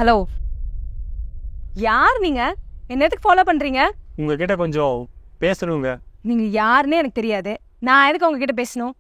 Hello, யார் நீங்க? என்ன எதுக்கு ஃபாலோ பண்றீங்க? உங்ககிட்ட கொஞ்சம் பேசணுங்க. நீங்க யாருன்னே எனக்கு தெரியாது. நான் எதுக்கு உங்ககிட்ட பேசணும்?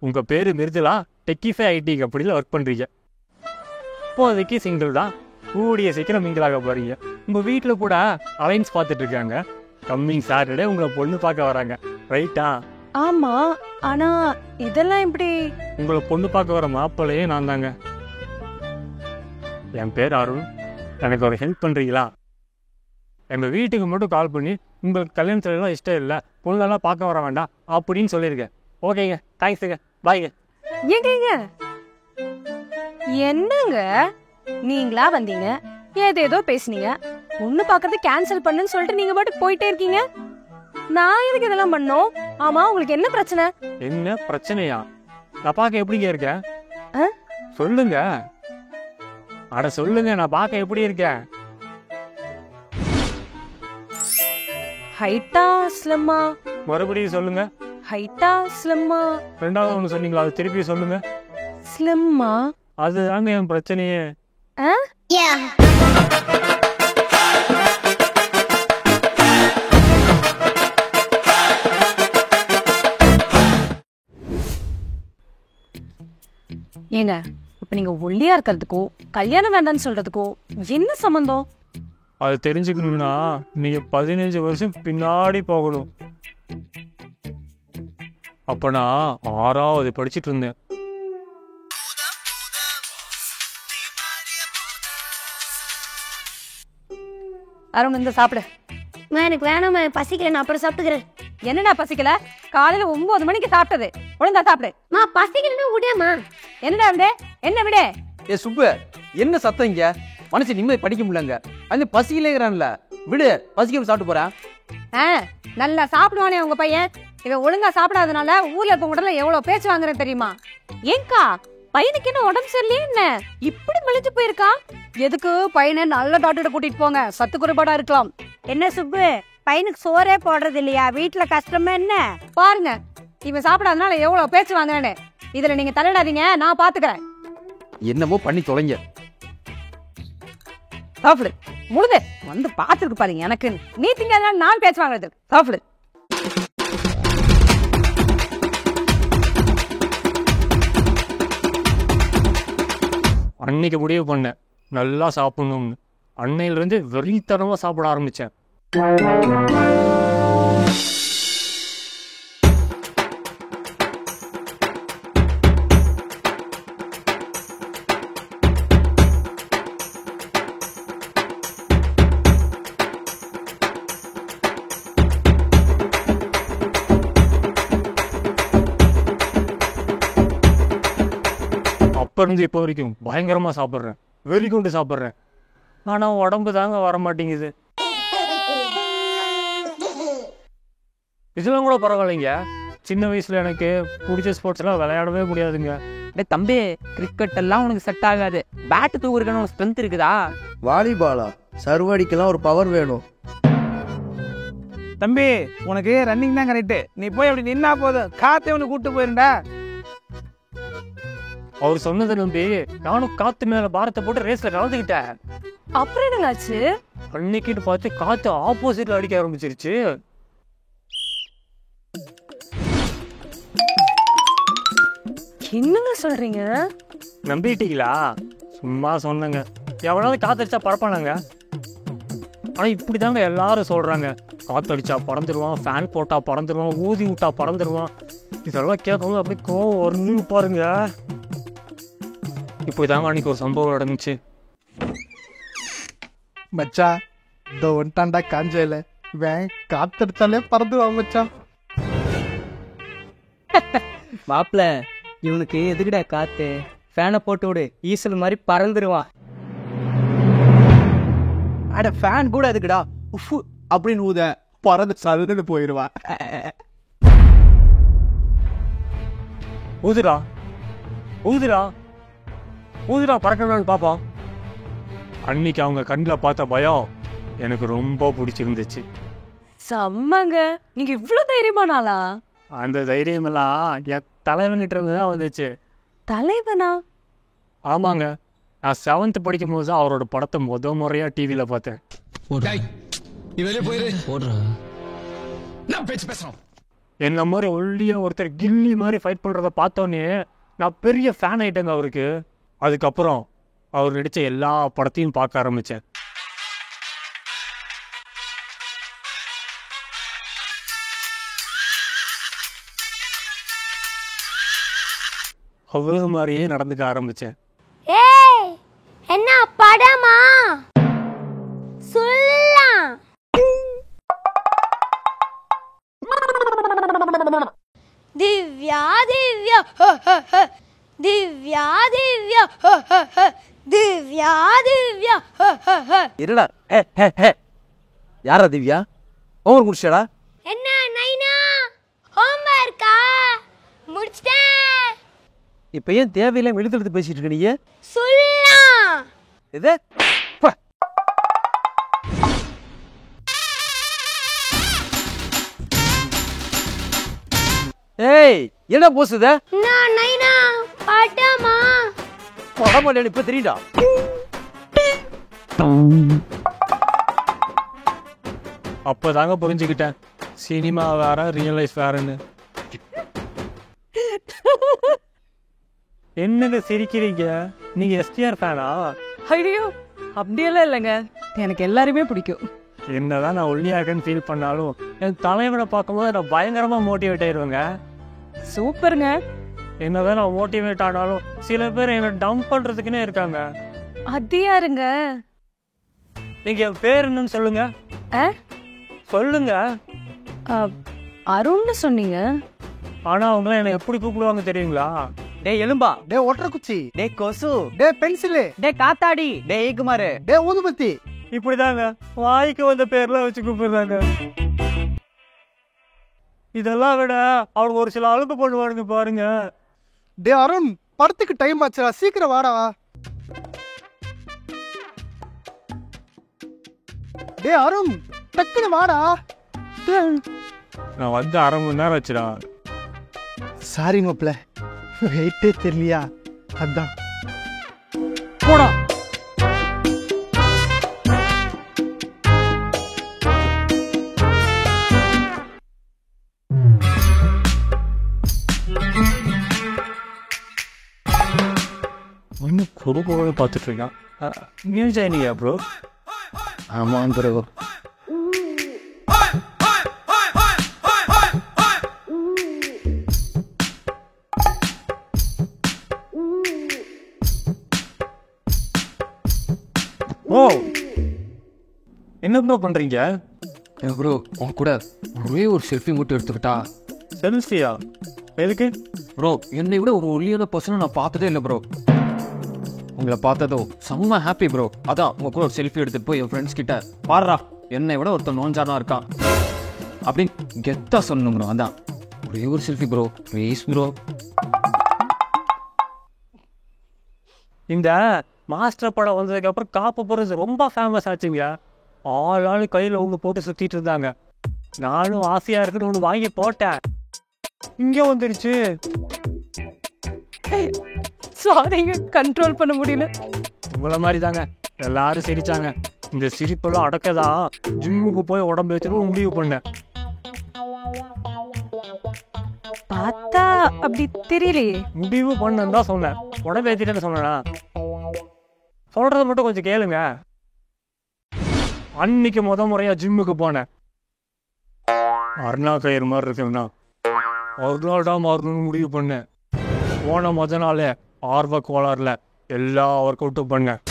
உங்க பேரு மிருதுலா, டெக்கிஃபை ஐடி கம்பெனியில் ஒர்க் பண்றீங்க. இப்போதைக்கு சிங்கிள் தான். கூடிய சீக்கிரம் மிங்கிளாக போறீங்க. உங்க வீட்டில் கூட அலைன்ஸ் பார்த்துட்டு இருக்காங்க. கம்மிங் சாட்டர்டே உங்களை பொண்ணு பார்க்க வராங்க, ரைட்டா? ஆமா, ஆனா இதெல்லாம் எப்படி? உங்களை பொண்ணு பார்க்க வர மாப்பிள்ளையே நான் தாங்க. என் பேர் அருண். எனக்கு ஒரு ஹெல்ப் பண்ணுறீங்களா? எங்கள் வீட்டுக்கு மட்டும் கால் பண்ணி உங்களுக்கு கல்யாணத்துலாம் இஷ்டம் இல்லை, பொண்ணெல்லாம் பார்க்க வர வேண்டாம் அப்படின்னு சொல்லியிருக்கேன். ஓகேங்க, தேங்க்ஸுங்க, பாய்ங்க. ஏங்க என்னங்க, நீங்களா வந்தீங்க, ஏதேதோ பேசுனீங்க, பொண்ணு பார்க்கறது கேன்சல் பண்ணுன்னு சொல்லிட்டு நீங்க பாட்டுக்கு போயிட்டே இருக்கீங்க. நான் எதுக்கு இதெல்லாம் பண்ணோம்? ஆமா, உங்களுக்கு என்ன பிரச்சனை? என்ன பிரச்சனையா? நான் பார்க்க எப்படிங்க இருக்கேன்? ஆ? சொல்லுங்க. அட சொல்லுங்க, நான் பார்க்க எப்படி இருக்கேன்? ஹைட்டா ஸ்லிம்மா? மறுபடியும் சொல்லுங்க. ஹைட்டா ஸ்லிம்மா? ரெண்டாவது ஒன்று சொன்னீங்களா, அது திருப்பி சொல்லுங்க. ஸ்லிம்மா? அதுதாங்க என் பிரச்சனையே. ஏங்க, இப்ப நீங்க ஒல்லியா இருக்கிறதுக்கும் கல்யாணம் வேண்டாம்னு சொல்றதுக்கும் என்ன சம்பந்தம்? அது தெரிஞ்சுக்கணும்னா நீங்க 15 வருஷம் பின்னாடி போகணும். அப்ப நான் 6வது படிச்சுட்டு இருந்தேன். அருண், இந்த சாப்பிடு. எனக்கு வேணாம், பசிக்கல, நான் அப்புறம் சாப்பிட்டுக்கிறேன். என்னடா பசிக்கல? காலையில 9 மணிக்கு சாப்பிட்டது, ஒழுங்கா சாப்பிடு. மா பசிக்கலன்னா விடேமா. என்னடா விட? என்ன விட? ஏ சுப்பு, என்ன சத்தம் இங்க? மனுஷன் நிம்மதி படிக்க முடியலங்க. அந்த பசியிலேங்கிறான்ல, விடு, பசிக்க சாப்பிட்டு போறேன். நல்லா சாப்பிடுவானே உங்க பையன். இவன் ஒழுங்கா சாப்பிடாதனால ஊர்ல இருக்க உடனே எவ்வளவு பேச்சு வாங்குறேன் தெரியுமா? ஏங்கா, பையனுக்கு என்ன உடம்பு சரியில்லையே என்ன? இப்படி மெலிஞ்சு போயிருக்கா? எதுக்கு பையனை நல்ல டாக்டர் கூட்டிட்டு போங்க, சத்து குறைபாடா இருக்கலாம். என்ன சுப்பு, பையனுக்கு சோறே போடுறது இல்லையா? வீட்டுல கஷ்டமா என்ன? பாருங்க, இவன் சாப்பிடாதனால எவ்வளவு பேச்சு வாங்குறேன்னு. இதுல நீங்க தலையிடாதீங்க, நான் பாத்துக்கிறேன். என்னமோ பண்ணி தொலைங்க. சாப்பிடு, முழுது வந்து பாத்துருக்கு பாருங்க. எனக்கு நீ திங்காதனால நான் பேச்சு வாங்குறது. சாப்பிடு. அன்னைக்கு முடிவு பண்ணேன் நல்லா சாப்பிடணும்னு. அன்னையிலிருந்து வெறித்தனமா சாப்பிட ஆரம்பிச்சேன். அப்ப இருந்து இப்போ வரைக்கும் பயங்கரமா சாப்பிட்றேன், வெறி கொண்டு சாப்பிட்றேன். ஆனா உடம்பு தாங்க வர மாட்டேங்குது. இதெல்லாம் கூட பரவாயில்லைங்க. சின்ன வயசுல எனக்கு பிடிச்ச ஸ்போர்ட்ஸ் எல்லாம் விளையாடவே முடியாதுங்க. தம்பி, கிரிக்கெட் எல்லாம் உனக்கு செட் ஆகாது. பேட்டு தூக்குறதுக்கான உனக்கு ஸ்ட்ரென்த் இருக்குதா? வாலிபாலா? சர்வடிக்கெல்லாம் ஒரு பவர் வேணும். தம்பி, உனக்கு ரன்னிங் தான் கரெக்ட். நீ போய் அப்படி நின்னா போதும், காத்தே உனக்கு கூட்டு போயிருண்டா. அவர் சொன்னதை நம்பி நானும் காத்து மேல பாரத்தை போட்டு ரேஸ்ல கலந்துக்கிட்டேன். அப்புறம் என்னங்காச்சு? அன்னைக்கிட்டு பார்த்து காத்து ஆப்போசிட்ல அடிக்க ஆரம்பிச்சிருச்சு. என்னங்க சொல்றீங்க? நம்பிட்டீங்களா? சும்மா சொன்னங்க. எவனாவது காத்தடிச்சா பறப்பானாங்க? ஆனா இப்படிதாங்க எல்லாரும் சொல்றாங்க. காத்தடிச்சா பறந்துடுவான், ஃபேன் போட்டா பறந்துடுவான், ஊதி விட்டா பறந்துடுவான். இதெல்லாம் கேட்கும்போது அப்படியே கோவம் வருன்னு பாருங்க. இப்போ இதாங்க அன்னைக்கு ஒரு சம்பவம் நடந்துச்சு. மச்சா, இந்த ஒன்டாண்டா காஞ்சல வேன் காத்தடிச்சாலே பறந்துடுவான் மச்சான். மாப்பிள்ள, இவனுக்கு எதுக்குடா காத்து? ஃபேனை போட்டு விடு, ஈசல் மாதிரி பறந்துருவான். அட ஃபேன் கூட எதுக்குடா? உஃப் அப்படின்னு ஊத பறந்து சதுன்னு போயிடுவான். ஊதுடா ஊதுடா ஊதுடா பறக்கணும்னு பார்ப்போம். அன்னைக்கு அவங்க கண்ணில் பார்த்த பயம் எனக்கு ரொம்ப பிடிச்சிருந்துச்சு. செம்மங்க, நீங்க இவ்வளவு தைரியமானாளா? அந்த தைரியமெல்லாம் என் தலைவன்கிட்ட இருந்து தான் வந்துச்சு. தலைவனா? ஆமாங்க, நான் 7th படிக்கும் போது தான் அவரோட படத்தை முறையாக டிவியில் பார்த்தேன். என்ன மாதிரி ஒல்லியாக ஒருத்தர் கில்லி மாதிரி ஃபைட் பண்ணுறத பார்த்தோன்னே நான் பெரிய ஃபேன் ஆகிட்டேங்க அவருக்கு. அதுக்கப்புறம் அவர் நடித்த எல்லா படத்தையும் பார்க்க ஆரம்பித்தேன். அவ்வளவு மாதிரியே நடந்துக்க ஆரம்பிச்சேன். ஏய் என்ன படமா சொல்லலாம்? திவ்யா திவ்யா திவ்யா திவ்யா திவ்யா திவ்யா. இருடா. யாரா திவ்யா? ஹோம்ஒர்க் முடிச்சாடா? என்ன நைனா ஹோம்வொர்க்கா? முடிச்சிட்டேன். இப்போ ஏன் தேவையில்லாம எழுத்து பேசிட்டு இருக்க நீங்க? சொல்லலாம். இது ஏய் என்ன போசுத? நான் நைனா படமா? படமா இப்ப தெரியுதா? அப்போதாங்க புரிஞ்சுக்கிட்டேன் சினிமா வேற ரியல் லைஃப் வேறன்னு. என்னங்க சிரிக்கிறீங்க? நீங்க எஸ்டிஆர் ஃபேனா? ஐயோ அப்படியெல்லாம் இல்லைங்க, எனக்கு எல்லாருமே பிடிக்கும். என்னதான் நான் ஒல்லியாகன்னு ஃபீல் பண்ணாலும் என் தலைவனை பார்க்கும்போது நான் பயங்கரமாக மோட்டிவேட் ஆயிடுவேங்க. சூப்பருங்க. என்னதான் நான் மோட்டிவேட் ஆனாலும் சில பேர் என்னை டம்ப் பண்ணுறதுக்குன்னே இருக்காங்க. அது யாருங்க? நீங்கள் என் பேர் என்னன்னு சொல்லுங்க. சொல்லுங்க. அருண்னு சொன்னீங்க. ஆனால் அவங்களாம் என்னை எப்படி கூப்பிடுவாங்க தெரியுங்களா? டே எலும்பா, டே ஒற்றை குச்சி, டே கொசு, டே பென்சிலு, டே காத்தாடி, டே ஏகுமாரு, டே ஊதுபத்தி. இப்படிதாங்க வாய்க்கு வந்த பேர்லாம் வச்சு கூப்பிடுறாங்க. இதெல்லாம் விட அவங்க ஒரு சில அழுப்பு பண்ணுவானுங்க பாருங்க. டே அருண், படத்துக்கு டைம் ஆச்சுடா, சீக்கிரம் வாடா. டே அருண், டக்குனு வாடா. நான் வந்து 1/2 மணி நேரம் ஆச்சுடா. சாரி மாப்ள, வெயிட்டே தெரியலையா, அதான். போடா. ஒன்றும் கொடுக்கவே பார்த்துட்டு இருக்கான். நியூஸ் ஆயினியா ப்ரோ? ஆமாம் ப்ரோ. ஓ என்ன ப்ரோ பண்ணுறீங்க? ப்ரோ உன் கூட ஒரே ஒரு செல்ஃபி மட்டும் எடுத்துக்கிட்டா? செல்ஃபியா? எதுக்கு ப்ரோ? என்னை விட ஒரு ஒல்லியான பர்சனை நான் பார்த்ததே இல்லை ப்ரோ. உங்களை பார்த்ததோ செம்ம ஹாப்பி ப்ரோ. அதான் உங்க கூட ஒரு செல்ஃபி எடுத்துட்டு போய் என் ஃப்ரெண்ட்ஸ் கிட்ட பாடுறா என்னை விட ஒருத்தன் நோஞ்சானா இருக்கான் அப்படின்னு கெத்தா சொல்லணும் ப்ரோ. அதான் ஒரே ஒரு செல்ஃபி ப்ரோ, ப்ளீஸ் ப்ரோ. இந்த மாஸ்டர் படம் வந்ததுக்கப்புறம் காப்பு போகிறது ரொம்ப ஃபேமஸ் ஆச்சுங்க. ஆள் கையில் அவங்க போட்டு சுற்றிட்டு இருந்தாங்க. நானும் ஆசையாக இருக்குன்னு ஒன்று வாங்கி போட்டேன். இங்கே வந்துடுச்சு. சாரிங்க, கண்ட்ரோல் பண்ண முடியல. உங்களை மாதிரி தாங்க எல்லாரும் சிரிச்சாங்க. இந்த சிரிப்பெல்லாம் அடக்கதான் ஜிம்முக்கு போய் உடம்பு வச்சுன்னு முடிவு பண்ணேன். பார்த்தா அப்படி தெரியலையே. முடிவு பண்ணன்னு தான் சொன்னேன், உடம்பு ஏற்றிட்டேன்னு சொன்னேனா? சொல்கிறத மட்டும் கொஞ்சம் கேளுங்க. அன்னைக்கு முறையாக ஜிம்முக்கு போனேன். அருணா கயிறு மாதிரி இருக்குன்னா அருணாடா மாறணும்னு முடிவு பண்ணேன். போன நாளே ஆர்வ கோளாறுல எல்லா ஒர்க் அவுட்டும் பண்ணேன்.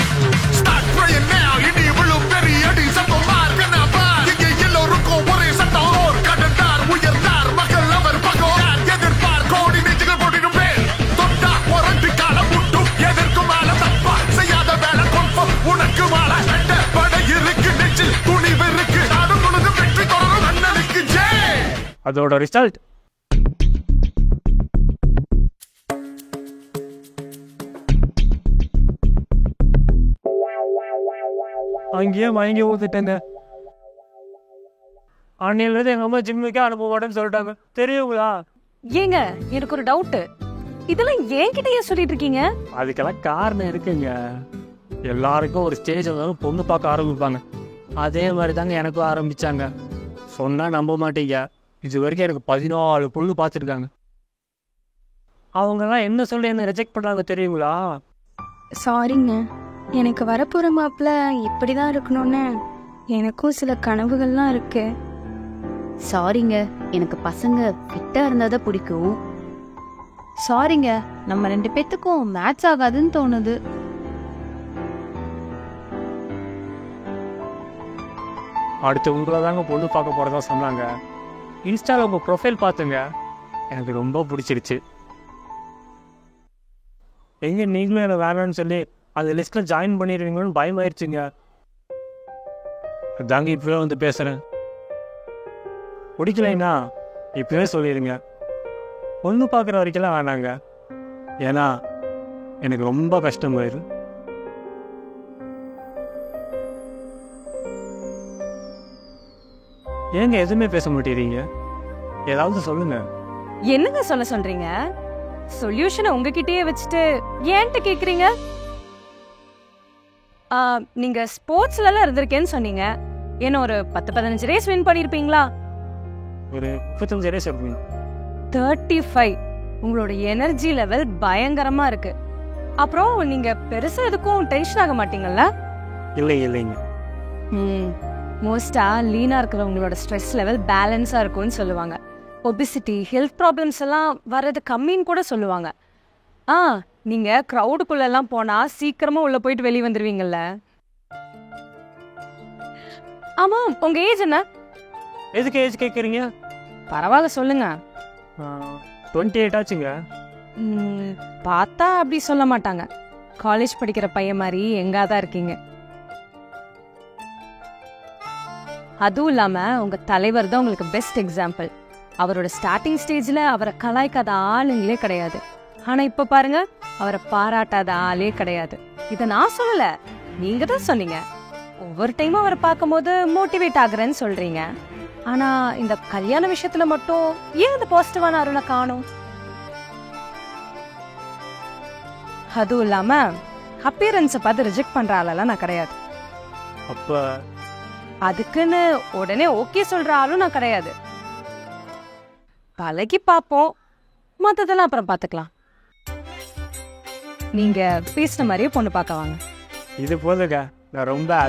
அதோட ரிசல்ட் அங்கேயே மயங்கி ஊத்துட்டேங்க. அன்னையிலிருந்து எங்க அம்மா ஜிம்முக்கே அனுப்ப மாட்டேன்னு சொல்லிட்டாங்க. தெரியுங்களா? ஏங்க எனக்கு ஒரு டவுட், இதெல்லாம் என்கிட்ட ஏன் சொல்லிட்டு இருக்கீங்க? அதுக்கெல்லாம் காரணம் இருக்குங்க. எல்லாருக்கும் ஒரு ஸ்டேஜ் வந்தாலும் பொண்ணு பார்க்க ஆரம்பிப்பாங்க. அதே மாதிரி தாங்க எனக்கும் ஆரம்பித்தாங்க. சொன்னால் நம்ப மாட்டீங்க, இது வரைக்கும் எனக்கு 14 பொண்ணு பார்த்துருக்காங்க. அவங்கெல்லாம் என்ன சொல்லி என்ன ரிஜெக்ட் பண்ணுறாங்க தெரியுங்களா? சாரிங்க, எனக்கு வரப்போகிற மாப்பிள்ள இப்படி தான் இருக்கணும்னு எனக்கும் சில கனவுகள்லாம் இருக்கு. சாரிங்க, எனக்கு பசங்க ஃபிட்டா இருந்தாதான் பிடிக்கும். சாரிங்க, நம்ம 2 பேத்துக்கும் மேட்ச் ஆகாதுன்னு தோணுது. அடுத்து உங்களை தாங்க பொண்ணு பார்க்க போகிறதா சொன்னாங்க. இன்ஸ்டாவில் உங்கள் ப்ரொஃபைல் பார்த்துங்க, எனக்கு ரொம்ப பிடிச்சிருச்சு. எங்கே நீங்களும் என்னை வேணும்னு சொல்லி அந்த லிஸ்ட்டில் ஜாயின் பண்ணிடுவீங்கன்னு பயமாயிருச்சுங்க. அதாங்க இப்போவே வந்து பேசுகிறேன். பிடிக்கலைன்னா இப்போவே சொல்லிடுங்க. பொண்ணு பார்க்குற வரைக்கெல்லாம் வேணாங்க, ஏன்னா எனக்கு ரொம்ப கஷ்டமாயிரு. ஏங்க எதுவுமே பேச மாட்டேறீங்க? ஏதாவது சொல்லுங்க. என்னங்க சொல்ல சொல்றீங்க? சொல்யூஷனை உங்ககிட்டயே வச்சுட்டு ஏன்ட்டு கேக்குறீங்க? நீங்க ஸ்போர்ட்ஸ்ல எல்லாம் இருந்திருக்கேன்னு சொன்னீங்க. என்ன ஒரு 10-15 ரேஸ் வின் பண்ணிருப்பீங்களா? ஒரு 35 ரேஸ் எப்படி? 35. உங்களோட எனர்ஜி லெவல் பயங்கரமா இருக்கு. அப்புறம் நீங்க பெருசா எதுக்கும் டென்ஷன் ஆக மாட்டீங்கல்ல? இல்லைங்க. மோஸ்டா லீனா இருக்கிறவங்களோட ஸ்ட்ரெஸ் லெவல் பேலன்ஸா இருக்கும்னு சொல்லுவாங்க. ஒபிசிட்டி, ஹெல்த் ப்ராப்ளம்ஸ் எல்லாம் வர்றது கம்மின்னு கூட சொல்லுவாங்க. நீங்க க்ரௌடுக்குள்ள எல்லாம் போனா சீக்கிரமா உள்ள போயிட்டு வெளியே வந்துருவீங்கல்ல. ஆமா, உங்க ஏஜ் என்ன? எதுக்கு ஏஜ் கேட்குறீங்க? பரவாயில்ல சொல்லுங்க. 28 ஆச்சுங்க. பார்த்தா அப்படி சொல்ல மாட்டாங்க. காலேஜ் படிக்கிற பையன் மாதிரி எங்காதான் இருக்கீங்க. அதுவும் இல்லாம உங்க தலைவர் தான் உங்களுக்கு பெஸ்ட் எக்ஸாம்பிள். அவரோட ஸ்டார்டிங் ஸ்டேஜ்ல அவரை கலாய்க்காத ஆளுங்களே கிடையாது. ஆனா இப்ப பாருங்க, அவரை பாராட்டாத ஆளே கிடையாது. இத நான் சொல்லல, நீங்க தான் சொன்னீங்க. ஒவ்வொரு டைமும் அவரை பார்க்கும் போது மோட்டிவேட் ஆகுறேன்னு சொல்றீங்க. ஆனா இந்த கல்யாண விஷயத்துல மட்டும் ஏன் இந்த பாசிட்டிவான அருளை காணும்? அதுவும் இல்லாம அப்பியரன்ஸை பார்த்து ரிஜெக்ட் பண்ற ஆளெல்லாம் நான் கிடையாது. அப்ப அதுக்குன்னு உடனே ஓகே சொல்ற ஆளும் நான் கிடையாது. பழகி பார்ப்போம், மத்ததெல்லாம் அப்புறம் பார்த்துக்கலாம். நீங்க பேசின மாதிரியே பொண்ணு பார்க்க வாங்க. இது போதுங்க, நான் ரொம்ப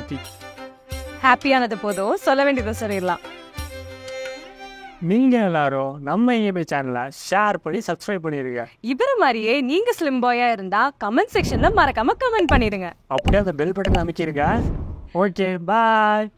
ஹாப்பியானது போதும், சொல்ல வேண்டியதை சொல்லிடலாம். நீங்க எல்லாரும் நம்ம EMI சேனலை ஷேர் பண்ணி சப்ஸ்கிரைப் பண்ணிருங்க. இவர மாதிரியே நீங்க ஸ்லிம் பாயா இருந்தா கமெண்ட் செக்ஷன்ல மறக்காம கமெண்ட் பண்ணிடுங்க. அப்படியே அந்த பெல் பட்டன் அமைக்கிருங்க. ஓகே, பாய்.